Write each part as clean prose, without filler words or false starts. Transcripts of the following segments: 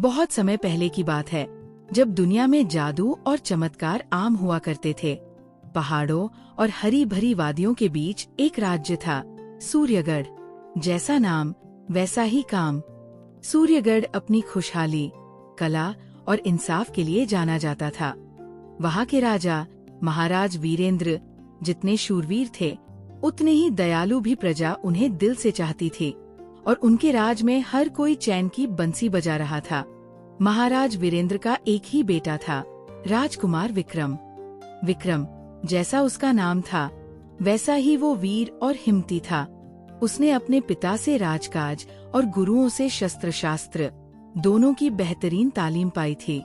बहुत समय पहले की बात है, जब दुनिया में जादू और चमत्कार आम हुआ करते थे। पहाड़ों और हरी भरी वादियों के बीच एक राज्य था, सूर्यगढ़। जैसा नाम वैसा ही काम। सूर्यगढ़ अपनी खुशहाली, कला और इंसाफ के लिए जाना जाता था। वहाँ के राजा महाराज वीरेंद्र जितने शूरवीर थे, उतने ही दयालु भी प्रजा उन्हें दिल से चाहती थी, और उनके राज में हर कोई चैन की बंसी बजा रहा था। महाराज वीरेंद्र का एक ही बेटा था, राजकुमार विक्रम। विक्रम जैसा उसका नाम था, वैसा ही वो वीर और हिम्मती था। उसने अपने पिता से राजकाज और गुरुओं से शस्त्र शास्त्र दोनों की बेहतरीन तालीम पाई थी।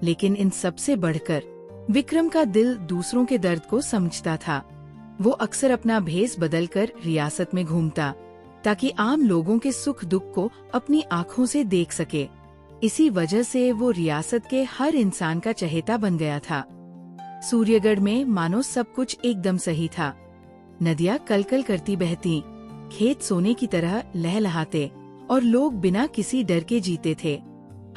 लेकिन इन सब से बढ़कर विक्रम का दिल दूसरों के दर्द को समझता था। वो अक्सर अपना भेष बदलकर रियासत में घूमता, ताकि आम लोगों के सुख दुख को अपनी आँखों से देख सके। इसी वजह से वो रियासत के हर इंसान का चहेता बन गया था। सूर्यगढ़ में मानो सब कुछ एकदम सही था। नदियाँ कलकल करती बहती, खेत सोने की तरह लहलहाते, और लोग बिना किसी डर के जीते थे।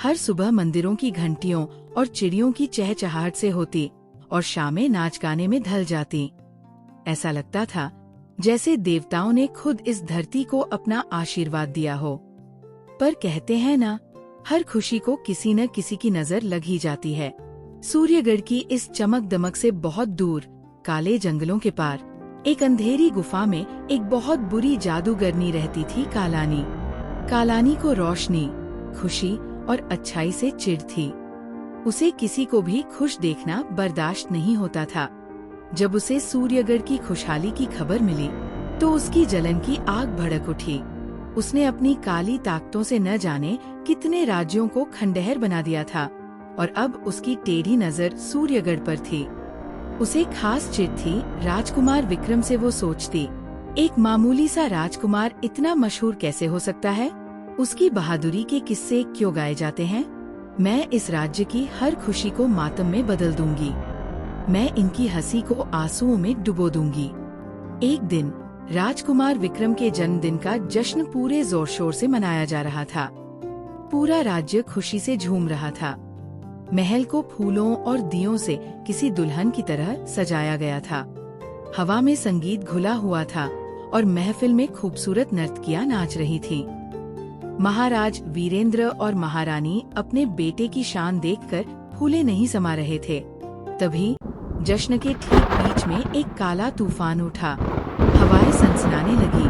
हर सुबह मंदिरों की घंटियों और चिड़ियों की चहचहाहट से होती, और शामें नाच गाने में ढल जाती। ऐसा लगता था जैसे देवताओं ने खुद इस धरती को अपना आशीर्वाद दिया हो। पर कहते हैं ना, हर खुशी को किसी न किसी की नजर लग ही जाती है। सूर्यगढ़ की इस चमक दमक से बहुत दूर, काले जंगलों के पार, एक अंधेरी गुफा में एक बहुत बुरी जादूगरनी रहती थी, कालानी। कालानी को रोशनी, खुशी और अच्छाई से चिढ़ थी। उसे किसी को भी खुश देखना बर्दाश्त नहीं होता था। जब उसे सूर्यगढ़ की खुशहाली की खबर मिली, तो उसकी जलन की आग भड़क उठी। उसने अपनी काली ताकतों से न जाने कितने राज्यों को खंडहर बना दिया था, और अब उसकी टेढ़ी नजर सूर्यगढ़ पर थी। उसे खास चिढ़ थी राजकुमार विक्रम से। वो सोचती, एक मामूली सा राजकुमार इतना मशहूर कैसे हो सकता है? उसकी बहादुरी के किस्से क्यों गाए जाते हैं? मैं इस राज्य की हर खुशी को मातम में बदल दूंगी। मैं इनकी हंसी को आंसुओं में डुबो दूंगी। एक दिन राजकुमार विक्रम के जन्मदिन का जश्न पूरे जोर शोर से मनाया जा रहा था। पूरा राज्य खुशी से झूम रहा था। महल को फूलों और दियों से किसी दुल्हन की तरह सजाया गया था। हवा में संगीत घुला हुआ था, और महफिल में खूबसूरत नर्तकियां नाच रही थीं। महाराज वीरेंद्र और महारानी अपने बेटे की शान देखकर फूले नहीं समा रहे थे। तभी जश्न के ठीक बीच में एक काला तूफान उठा। हवाएं सनसनाने लगी,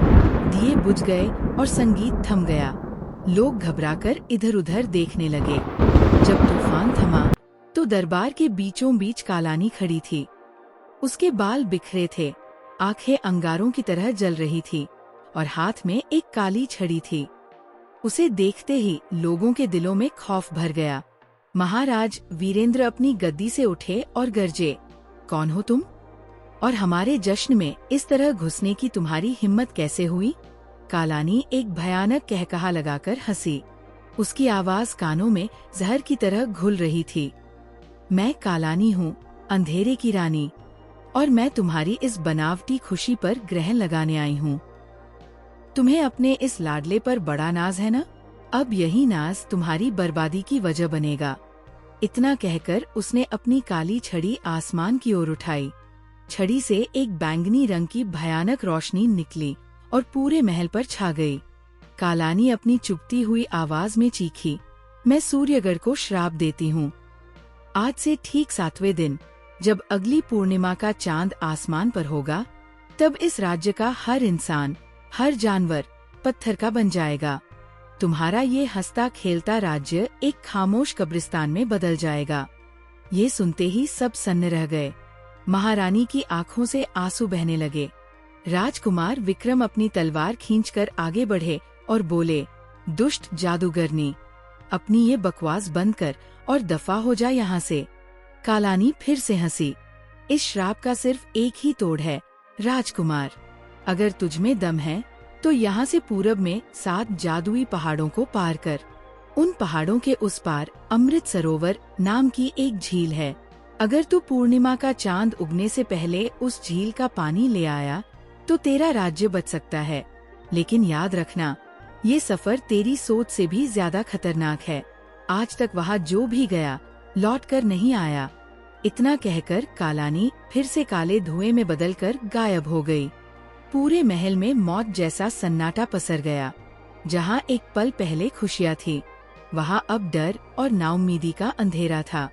दिए बुझ गए और संगीत थम गया। लोग घबराकर इधर-उधर देखने लगे। जब तूफान थमा, तो दरबार के बीचों बीच कालानी खड़ी थी। उसके बाल बिखरे थे, आंखें अंगारों की तरह जल रही थी, और हाथ में एक काली छड़ी थी। उसे देखते ही लोगों के दिलों में खौफ भर गया। महाराज वीरेंद्र अपनी गद्दी से उठे और गरजे, कौन हो तुम? और हमारे जश्न में इस तरह घुसने की तुम्हारी हिम्मत कैसे हुई? कालानी एक भयानक कहकहा लगाकर हंसी। उसकी आवाज कानों में जहर की तरह घुल रही थी। मैं कालानी हूँ, अंधेरे की रानी, और मैं तुम्हारी इस बनावटी खुशी पर ग्रहण लगाने आई हूँ। तुम्हें अपने इस लाडले पर बड़ा नाज है ना? अब यही नाज तुम्हारी बर्बादी की वजह बनेगा। इतना कहकर उसने अपनी काली छड़ी आसमान की ओर उठाई। छड़ी से एक बैंगनी रंग की भयानक रोशनी निकली और पूरे महल पर छा गई। कालानी अपनी चुभती हुई आवाज में चीखी, मैं सूर्यगढ़ को श्राप देती हूँ। आज से ठीक 7वें दिन, जब अगली पूर्णिमा का चांद आसमान पर होगा, तब इस राज्य का हर इंसान, हर जानवर पत्थर का बन जाएगा। तुम्हारा ये हंसता खेलता राज्य एक खामोश कब्रिस्तान में बदल जाएगा। ये सुनते ही सब सन्न रह गए। महारानी की आंखों से आंसू बहने लगे। राजकुमार विक्रम अपनी तलवार खींचकर आगे बढ़े और बोले, दुष्ट जादूगरनी, अपनी ये बकवास बंद कर और दफा हो जा यहाँ से। कालानी फिर से हंसी, इस श्राप का सिर्फ एक ही तोड़ है, राजकुमार। अगर तुझमें दम है तो यहाँ से पूरब में 7 जादुई पहाड़ों को पार कर। उन पहाड़ों के उस पार अमृत सरोवर नाम की एक झील है। अगर तू पूर्णिमा का चांद उगने से पहले उस झील का पानी ले आया तो तेरा राज्य बच सकता है। लेकिन याद रखना, ये सफर तेरी सोच से भी ज्यादा खतरनाक है। आज तक वहाँ जो भी गया लौटकर नहीं आया। इतना कहकर कालानी फिर से काले धुएं में बदलकर गायब हो गई। पूरे महल में मौत जैसा सन्नाटा पसर गया। जहाँ एक पल पहले खुशियाँ थी, वहाँ अब डर और नाउम्मीदी का अंधेरा था।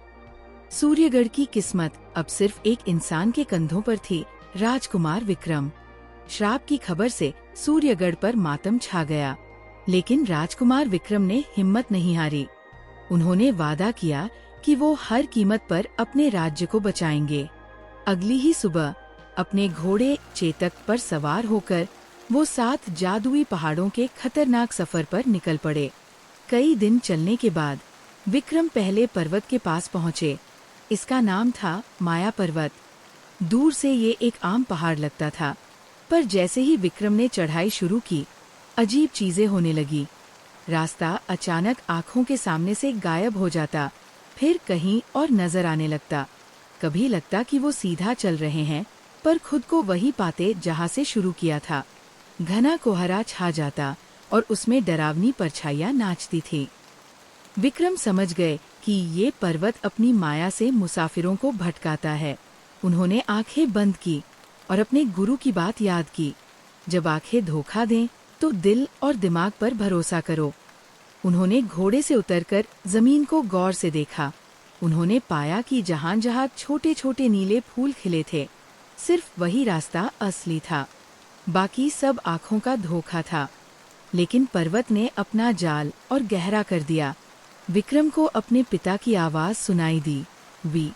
सूर्यगढ़ की किस्मत अब सिर्फ एक इंसान के कंधों पर थी, राजकुमार विक्रम। श्राप की खबर से सूर्यगढ़ पर मातम छा गया, लेकिन राजकुमार विक्रम ने हिम्मत नहीं हारी। उन्होंने वादा किया कि वो हर कीमत पर अपने राज्य को बचाएंगे। अगली ही सुबह अपने घोड़े चेतक पर सवार होकर वो 7 जादुई पहाड़ों के खतरनाक सफर पर निकल पड़े। कई दिन चलने के बाद विक्रम पहले पर्वत के पास पहुँचे। इसका नाम था माया पर्वत। दूर से ये एक आम पहाड़ लगता था, पर जैसे ही विक्रम ने चढ़ाई शुरू की, अजीब चीजें होने लगी। रास्ता अचानक आंखों के सामने से गायब हो जाता, फिर कहीं और नजर आने लगता। कभी लगता कि वो सीधा चल रहे हैं, पर खुद को वही पाते जहाँ से शुरू किया था। घना कोहरा छा जाता और उसमें डरावनी परछाइयाँ नाचती थी। विक्रम समझ गए कि ये पर्वत अपनी माया से मुसाफिरों को भटकाता है। उन्होंने आंखें बंद की और अपने गुरु की बात याद की, जब आंखें धोखा दें तो दिल और दिमाग पर भरोसा करो। उन्होंने घोड़े से उतरकर जमीन को गौर से देखा। उन्होंने पाया कि जहाँ जहाँ छोटे छोटे नीले फूल खिले थे, सिर्फ वही रास्ता असली था। बाकी सब आँखों का धोखा था। लेकिन पर्वत ने अपना जाल और गहरा कर दिया। विक्रम को अपने पिता की आवाज सुनाई दी, वी